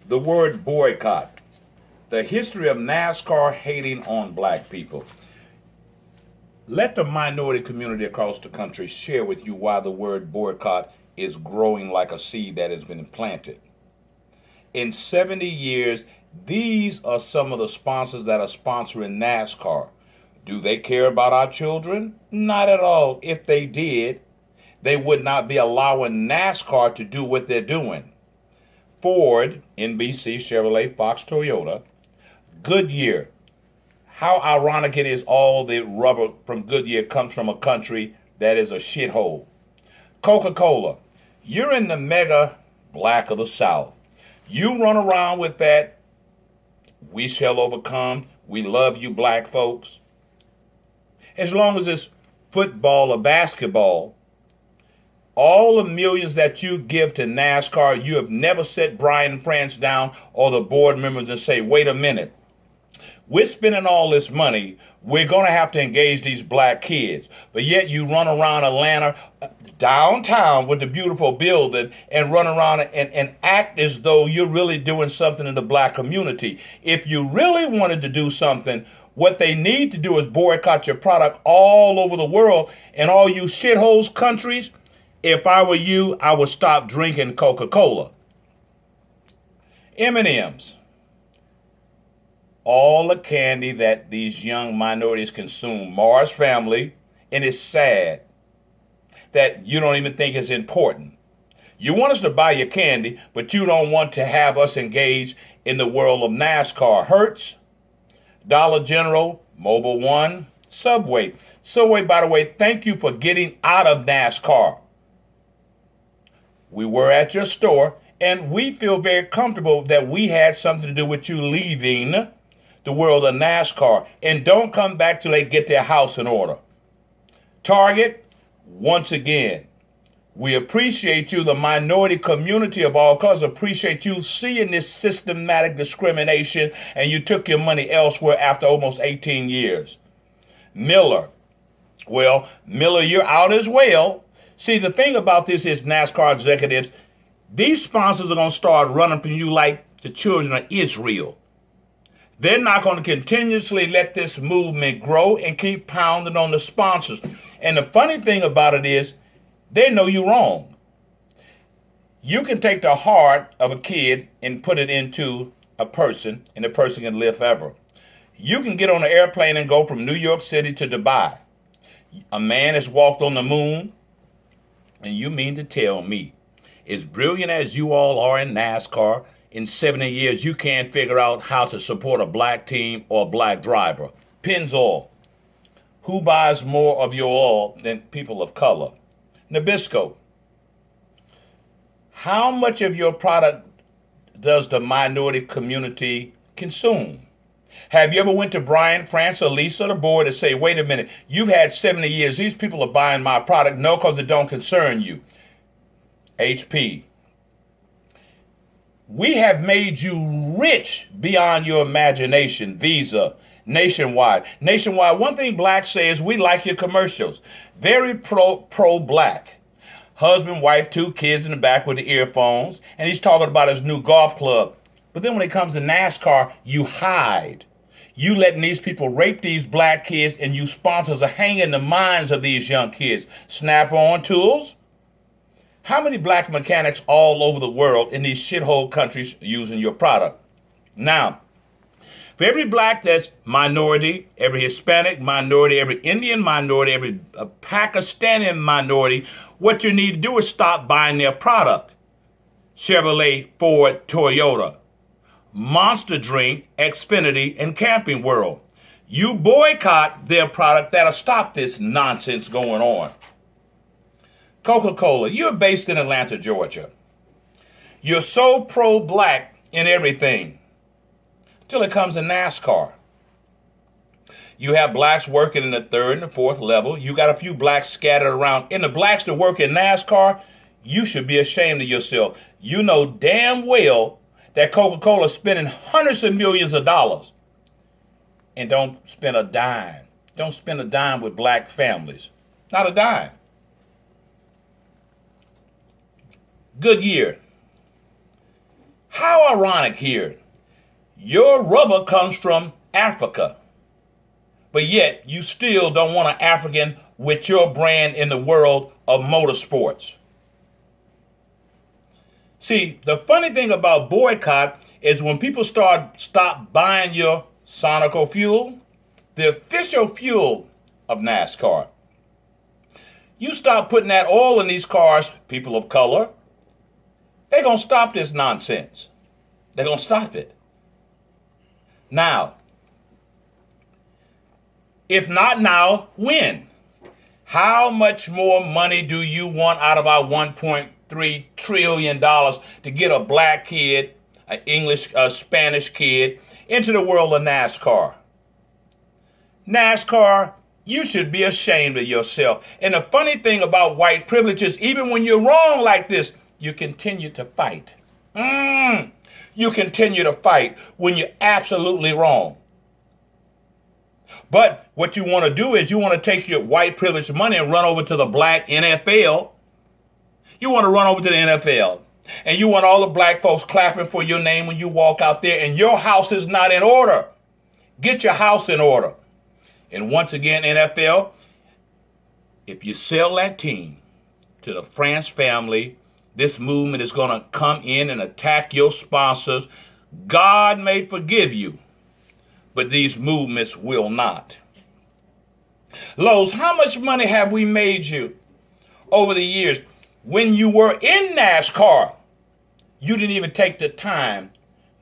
The word boycott. The history of NASCAR hating on black people. Let the minority community across the country share with you why the word boycott is growing like a seed that has been planted. In 70 years, these are some of the sponsors that are sponsoring NASCAR. Do they care about our children? Not at all. If they did, they would not be allowing NASCAR to do what they're doing. Ford, NBC, Chevrolet, Fox, Toyota, Goodyear. How ironic it is all the rubber from Goodyear comes from a country that is a shithole. Coca-Cola. You're in the mega black of the South. You run around with that, we shall overcome, we love you black folks. As long as it's football or basketball, all the millions that you give to NASCAR, you have never set Brian France down or the board members and say, wait a minute, we're spending all this money, we're going to have to engage these black kids. But yet you run around Atlanta, downtown with the beautiful building and run around and act as though you're really doing something in the black community. If you really wanted to do something, what they need to do is boycott your product all over the world. And all you shitholes countries, if I were you, I would stop drinking Coca-Cola. M&M's. All the candy that these young minorities consume, Mars family, and it's sad that you don't even think it's important. You want us to buy your candy, but you don't want to have us engage in the world of NASCAR. Hertz, Dollar General, Mobile One, Subway. Subway, by the way, thank you for getting out of NASCAR. We were at your store, and we feel very comfortable that we had something to do with you leaving the world of NASCAR. And don't come back till they get their house in order. Target, once again, we appreciate you, the minority community of all colors, appreciate you seeing this systematic discrimination, and you took your money elsewhere after almost 18 years. Miller, well, Miller, you're out as well. See, the thing about this is NASCAR executives, these sponsors are going to start running from you like the children of Israel. They're not going to continuously let this movement grow and keep pounding on the sponsors. And the funny thing about it is, they know you're wrong. You can take the heart of a kid and put it into a person, and the person can live forever. You can get on an airplane and go from New York City to Dubai. A man has walked on the moon, and you mean to tell me, as brilliant as you all are in NASCAR, in 70 years, you can't figure out how to support a black team or a black driver. Pennzoil. Who buys more of your oil than people of color? Nabisco. How much of your product does the minority community consume? Have you ever went to Brian, France, or Lisa, the board, and say, wait a minute, you've had 70 years, these people are buying my product? No, because it don't concern you. HP. We have made you rich beyond your imagination. Visa, Nationwide. Nationwide, one thing blacks say is we like your commercials. Very pro-black. Husband, wife, 2 kids in the back with the earphones, and he's talking about his new golf club. But then when it comes to NASCAR, you hide. You letting these people rape these black kids, and you sponsors are hanging the minds of these young kids. Snap-on tools. How many black mechanics all over the world in these shithole countries using your product? Now, for every black that's minority, every Hispanic minority, every Indian minority, every Pakistani minority, what you need to do is stop buying their product. Chevrolet, Ford, Toyota, Monster Drink, Xfinity, and Camping World. You boycott their product, that'll stop this nonsense going on. Coca-Cola, you're based in Atlanta, Georgia. You're so pro-black in everything till it comes to NASCAR. You have blacks working in the 3rd and the 4th level. You got a few blacks scattered around. And the blacks that work in NASCAR, you should be ashamed of yourself. You know damn well that Coca-Cola is spending hundreds of millions of dollars and don't spend a dime. Don't spend a dime with black families. Not a dime. Goodyear. How ironic here. Your rubber comes from Africa, but yet you still don't want an African with your brand in the world of motorsports. See, the funny thing about boycott is when people stop buying your Sonico fuel, the official fuel of NASCAR. You stop putting that oil in these cars, people of color, they're going to stop this nonsense. They're going to stop it. Now, if not now, when? How much more money do you want out of our $1.3 trillion to get a black kid, an English, Spanish kid into the world of NASCAR? NASCAR, you should be ashamed of yourself. And the funny thing about white privilege is even when you're wrong like this, you continue to fight. You continue to fight when you're absolutely wrong. But what you want to do is you want to take your white privilege money and run over to the black NFL. You want to run over to the NFL. And you want all the black folks clapping for your name when you walk out there and your house is not in order. Get your house in order. And once again, NFL, if you sell that team to the France family, this movement is going to come in and attack your sponsors. God may forgive you, but these movements will not. Lowe's, how much money have we made you over the years? When you were in NASCAR, you didn't even take the time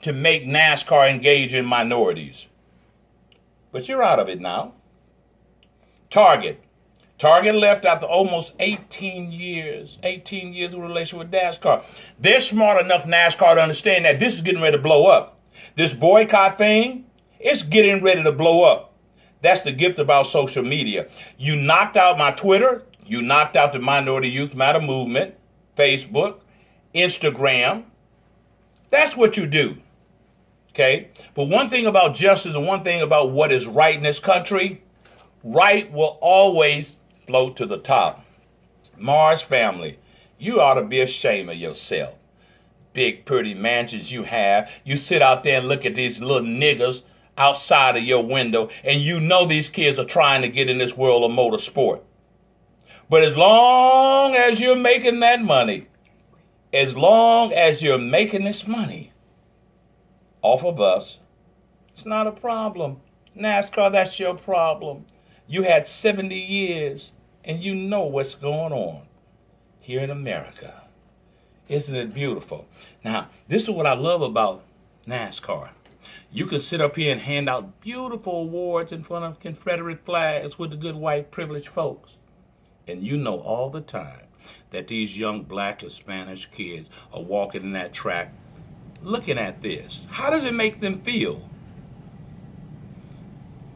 to make NASCAR engage in minorities. But you're out of it now. Target left after almost 18 years of relation with NASCAR. They're smart enough, NASCAR, to understand that this is getting ready to blow up. This boycott thing, it's getting ready to blow up. That's the gift about social media. You knocked out my Twitter. You knocked out the Minority Youth Matter movement, Facebook, Instagram. That's what you do. Okay? But one thing about justice and one thing about what is right in this country, right will always float to the top. Mars family, you ought to be ashamed of yourself. Big, pretty mansions you have. You sit out there and look at these little niggas outside of your window, and you know these kids are trying to get in this world of motorsport. But as long as you're making that money, as long as you're making this money off of us, it's not a problem. NASCAR, that's your problem. You had 70 years, and you know what's going on here in America. Isn't it beautiful? Now, this is what I love about NASCAR. You can sit up here and hand out beautiful awards in front of Confederate flags with the good white privileged folks. And you know all the time that these young black and Spanish kids are walking in that track looking at this. How does it make them feel?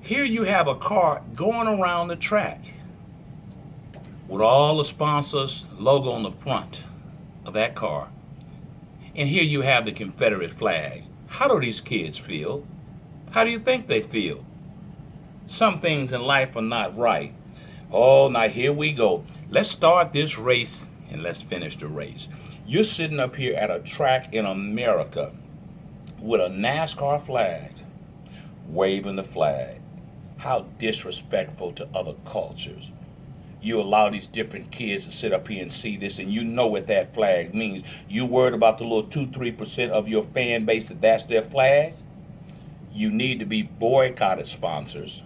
Here you have a car going around the track with all the sponsors' logo on the front of that car. And here you have the Confederate flag. How do these kids feel? How do you think they feel? Some things in life are not right. Oh, now here we go. Let's start this race and let's finish the race. You're sitting up here at a track in America with a NASCAR flag, waving the flag. How disrespectful to other cultures. You allow these different kids to sit up here and see this, and you know what that flag means. You worried about the little 2-3% of your fan base that's their flag? You need to be boycotted, sponsors.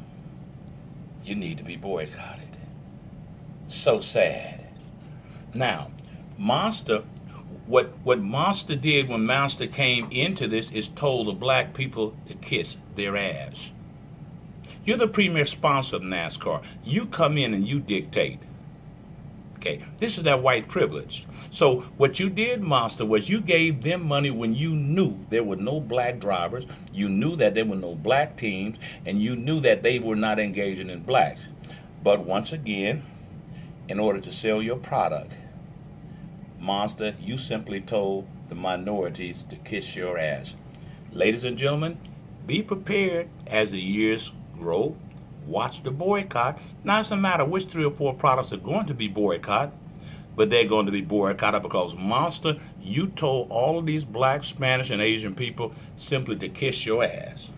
You need to be boycotted. So sad. Now, Monster, what Monster did when Monster came into this is told the black people to kiss their ass. You're the premier sponsor of NASCAR. You come in and you dictate. Okay, this is that white privilege. So what you did, Monster, was you gave them money when you knew there were no black drivers, you knew that there were no black teams, and you knew that they were not engaging in blacks. But once again, in order to sell your product, Monster, you simply told the minorities to kiss your ass. Ladies and gentlemen, be prepared as the years grow. Watch the boycott. Now, it doesn't matter which 3 or 4 products are going to be boycotted. but they're going to be boycotted because, Monster, you told all of these black, Spanish, and Asian people simply to kiss your ass.